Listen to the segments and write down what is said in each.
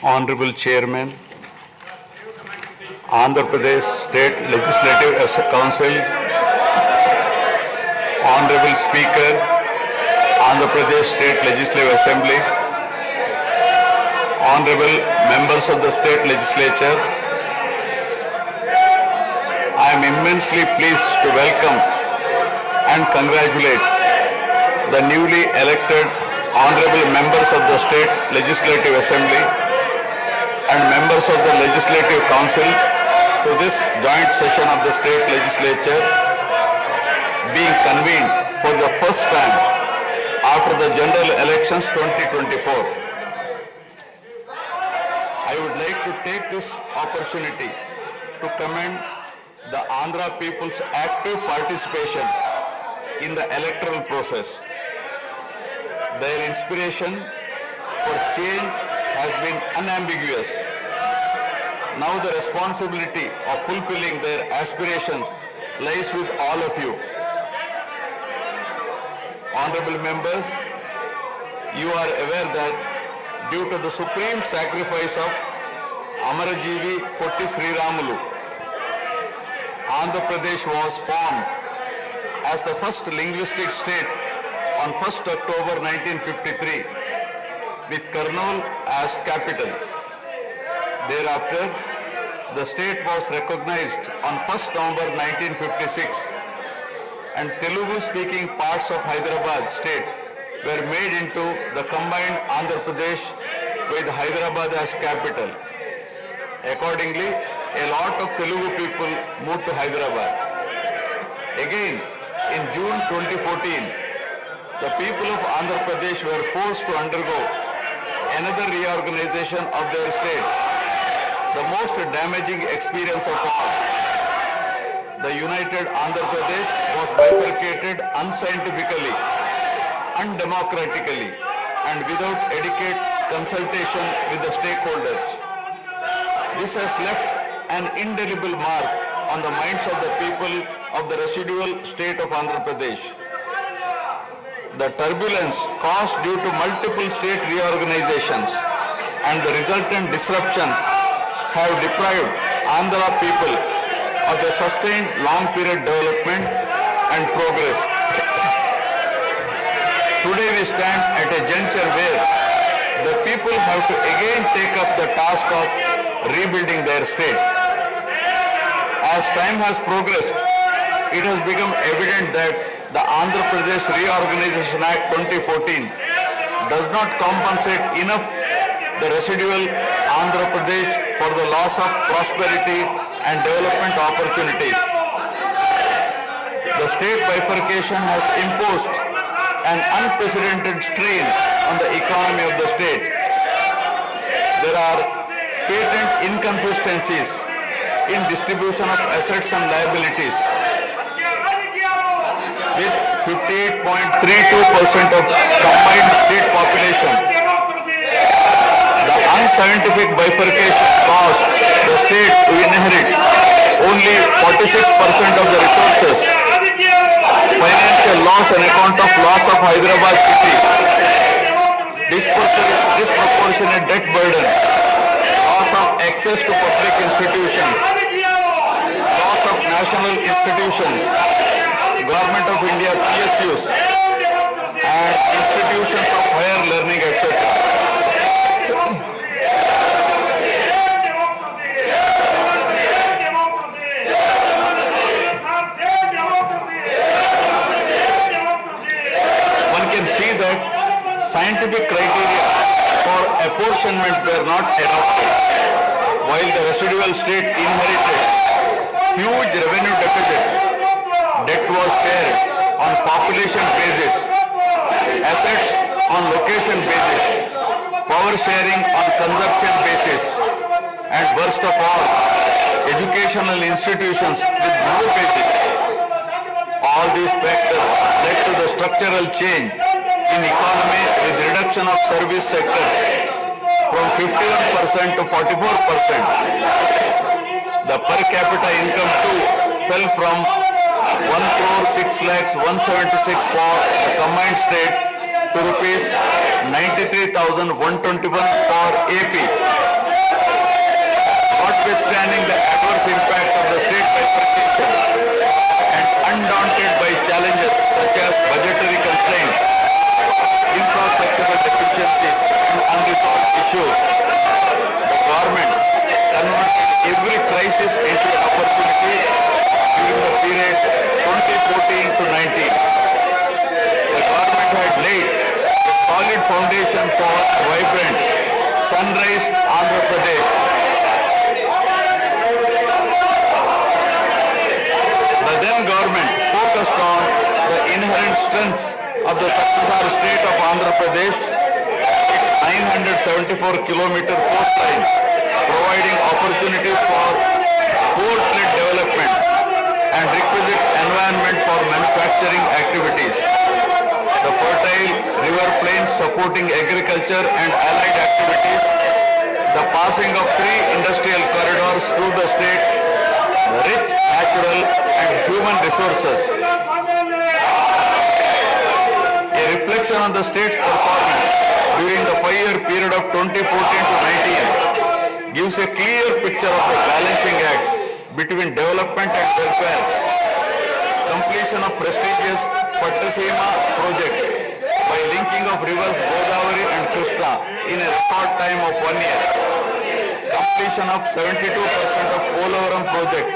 Honorable Chairman, Andhra Pradesh State Legislative Council, Honorable Speaker, Andhra Pradesh State Legislative Assembly, Honorable Members of the State Legislature, I am immensely pleased to welcome and congratulate the newly elected Honorable Members of the State Legislative Assembly and members of the Legislative Council to this joint session of the State Legislature being convened for the first time after the general elections 2024. I would like to take this opportunity to commend the Andhra people's active participation in the electoral process. Their inspiration for change has been unambiguous. Now the responsibility of fulfilling their aspirations lies with all of you. Honorable members, you are aware that due to the supreme sacrifice of Amarajeevi Potti Sriramulu, Andhra Pradesh was formed as the first linguistic state on 1st October 1953 with Kurnool as capital. Thereafter, the state was recognized on 1st November 1956 and Telugu-speaking parts of Hyderabad state were made into the combined Andhra Pradesh with Hyderabad as capital. Accordingly, a lot of Telugu people moved to Hyderabad. Again, in June 2014, the people of Andhra Pradesh were forced to undergo another reorganization of their state, the most damaging experience of all. The united Andhra Pradesh was bifurcated unscientifically, undemocratically, and without adequate consultation with the stakeholders. This has left an indelible mark on the minds of the people of the residual state of Andhra Pradesh. The turbulence caused due to multiple state reorganizations and the resultant disruptions have deprived Andhra people of a sustained long-period development and progress. Today we stand at a juncture where the people have to again take up the task of rebuilding their state. As time has progressed, it has become evident that the Andhra Pradesh Reorganization Act 2014 does not compensate enough the residual Andhra Pradesh for the loss of prosperity and development opportunities. The state bifurcation has imposed an unprecedented strain on the economy of the state. There are patent inconsistencies in distribution of assets and liabilities, with 58.32% of combined state population. The unscientific bifurcation caused the state to inherit only 46% of the resources, financial loss on account of loss of Hyderabad city, disproportionate debt burden, loss of access to public institutions, loss of national institutions, Government of India PSUs and institutions of higher learning, etc. One can see that scientific criteria for apportionment were not adopted, while the residual state inherited huge revenue deficit. Debt was shared on population basis, assets on location basis, power sharing on consumption basis, and worst of all, educational institutions with no basis. All these factors led to the structural change in economy with reduction of service sectors from 51% to 44%. The per capita income too fell from 1,06,176 for the combined state to rupees 93,121 for AP undaunted by challenges such as budgetary constraints, infrastructural deficiencies, and unresolved issues, the government converted every crisis into an opportunity during the period 2014 to 19. The government had laid a solid foundation for a vibrant Sunrise Andhra Pradesh. The then government focused on the inherent strengths of the successor state of Andhra Pradesh, its 974-kilometer coastline, providing opportunities for port-led development and requisite environment for manufacturing activities. The fertile river plains supporting agriculture and allied activities, the passing of 3 industrial corridors through the state, the rich natural and human resources. A reflection on the state's performance during the 5-year period of 2014 to 19 gives a clear picture of the balancing act between development and welfare. Completion of prestigious Pattasima project by linking of rivers Godavari and Krishna in a record time of 1 year. Completion of 72% of Polavaram project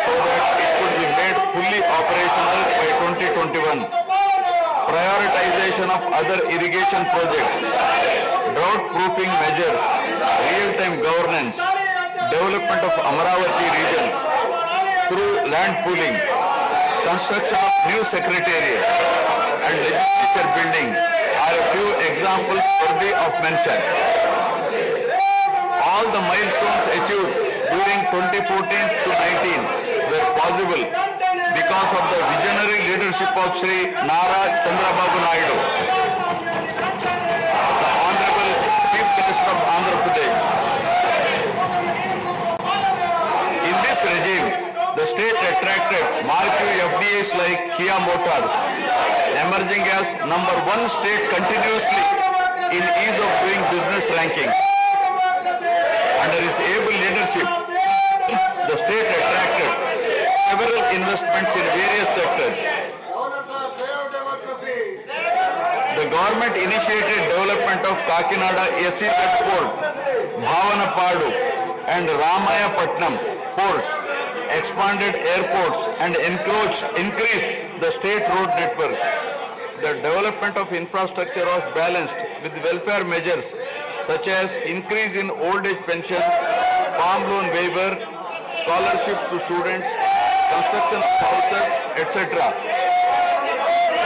so that it could be made fully operational by 2021. Prioritization of other irrigation projects, drought proofing measures, real-time governance, development of Amaravati region through land pooling, construction of new secretariat and legislature building are a few examples worthy of mention. All the milestones achieved during 2014 to 19 were possible because of the visionary leadership of Sri Nara Chandrababu Naidu, the Honorable Chief Minister of Andhra Pradesh. In this regime, the state attracted marquee FDIs like Kia Motors, emerging as #1 state continuously in ease of doing business rankings. Under his able leadership, the state attracted several investments in various sectors. The government initiated development of Kakinada SEZ port, Bhavanapadu and Ramayapatnam ports, expanded airports and increased the state road network. The development of infrastructure was balanced with welfare measures such as increase in old age pension, farm loan waiver, scholarships to students, construction of houses, etc.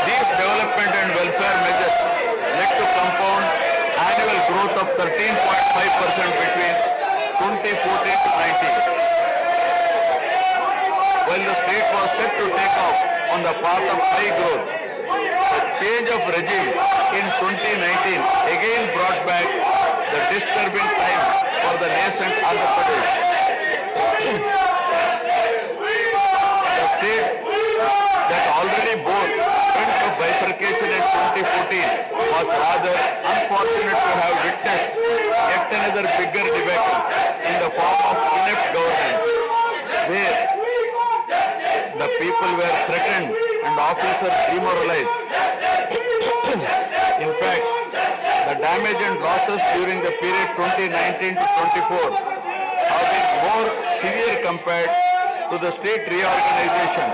These development and welfare measures led to compound annual growth of 13.5% between 2014 to 19. While the state was set to take off on the path of high growth, the change of regime in 2019 again brought back the disturbing time for the nascent Andhra Pradesh. The state that already bore front of bifurcation in 2014 was rather unfortunate to have witnessed yet another bigger debacle in the form of inept governance, where the people were threatened and officers demoralized. In fact, the damage and losses during the period 2019 to 24 have been more severe compared to the state reorganization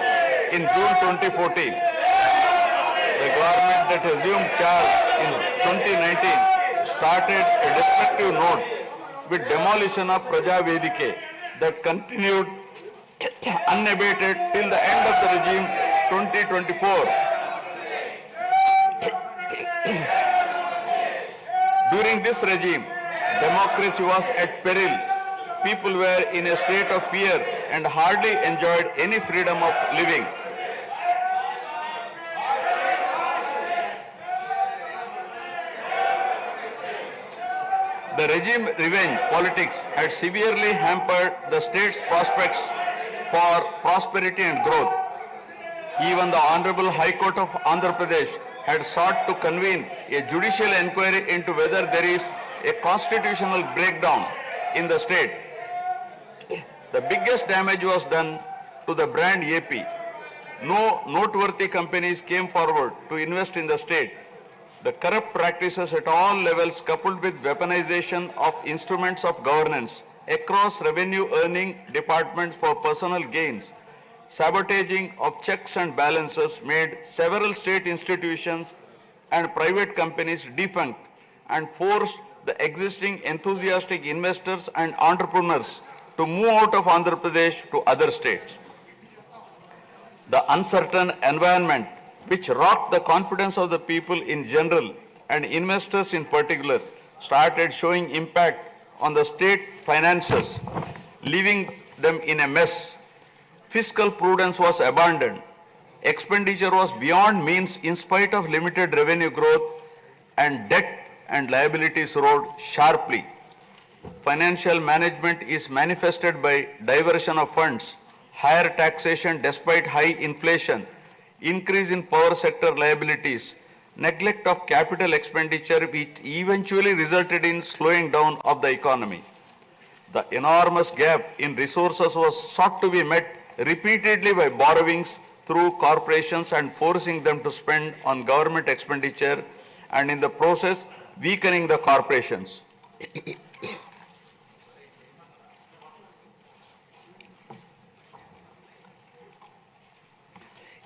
in June 2014. The government that assumed charge in 2019 started a destructive note with demolition of Praja Vedike that continued unabated till the end of the regime 2024. During this regime, democracy was at peril. People were in a state of fear and hardly enjoyed any freedom of living. The regime revenge politics had severely hampered the state's prospects for prosperity and growth. Even the Honorable High Court of Andhra Pradesh had sought to convene a judicial inquiry into whether there is a constitutional breakdown in the state. The biggest damage was done to the brand AP. No noteworthy companies came forward to invest in the state. The corrupt practices at all levels, coupled with weaponization of instruments of governance across revenue earning departments for personal gains, sabotaging of checks and balances, made several state institutions and private companies defunct and forced the existing enthusiastic investors and entrepreneurs to move out of Andhra Pradesh to other states. The uncertain environment which rocked the confidence of the people in general and investors in particular started showing impact on the state finances, leaving them in a mess. Fiscal prudence was abandoned. Expenditure was beyond means in spite of limited revenue growth, and debt and liabilities rose sharply. Financial management is manifested by diversion of funds, higher taxation despite high inflation, increase in power sector liabilities, neglect of capital expenditure which eventually resulted in slowing down of the economy. The enormous gap in resources was sought to be met repeatedly by borrowings through corporations and forcing them to spend on government expenditure, and in the process weakening the corporations.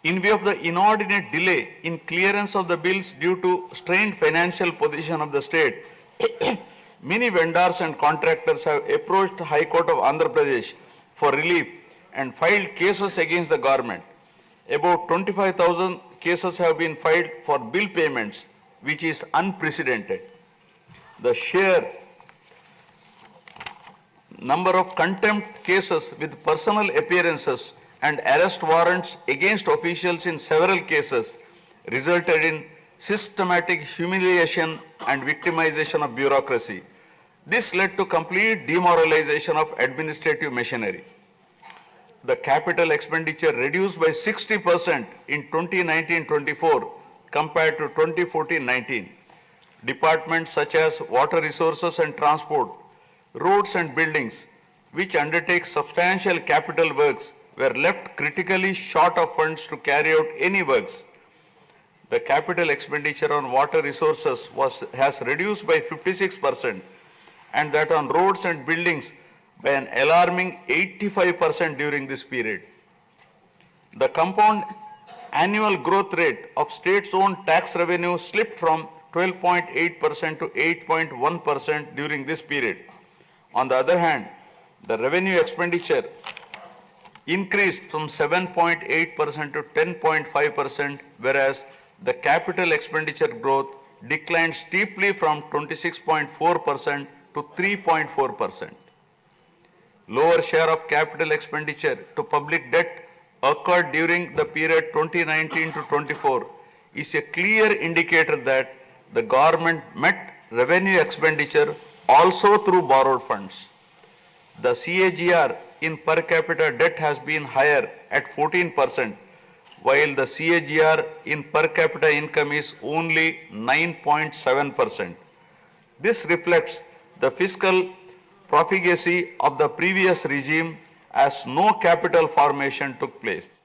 In view of the inordinate delay in clearance of the bills due to strained financial position of the state, many vendors and contractors have approached the High Court of Andhra Pradesh for relief and filed cases against the government. About 25,000 cases have been filed for bill payments, which is unprecedented. The sheer number of contempt cases with personal appearances and arrest warrants against officials in several cases resulted in systematic humiliation and victimization of bureaucracy. This led to complete demoralization of administrative machinery. The capital expenditure reduced by 60% in 2019-24 compared to 2014-19. Departments such as water resources and transport, roads and buildings, which undertake substantial capital works, were left critically short of funds to carry out any works. The capital expenditure on water resources has reduced by 56%, and that on roads and buildings by an alarming 85% during this period. The compound annual growth rate of states-owned tax revenue slipped from 12.8% to 8.1% during this period. On the other hand, the revenue expenditure increased from 7.8% to 10.5%, whereas the capital expenditure growth declined steeply from 26.4% to 3.4%. Lower share of capital expenditure to public debt occurred during the period 2019 to 24 is a clear indicator that the government met revenue expenditure also through borrowed funds. The CAGR in per capita debt has been higher at 14%, while the CAGR in per capita income is only 9.7%. This reflects the fiscal profligacy of the previous regime as no capital formation took place.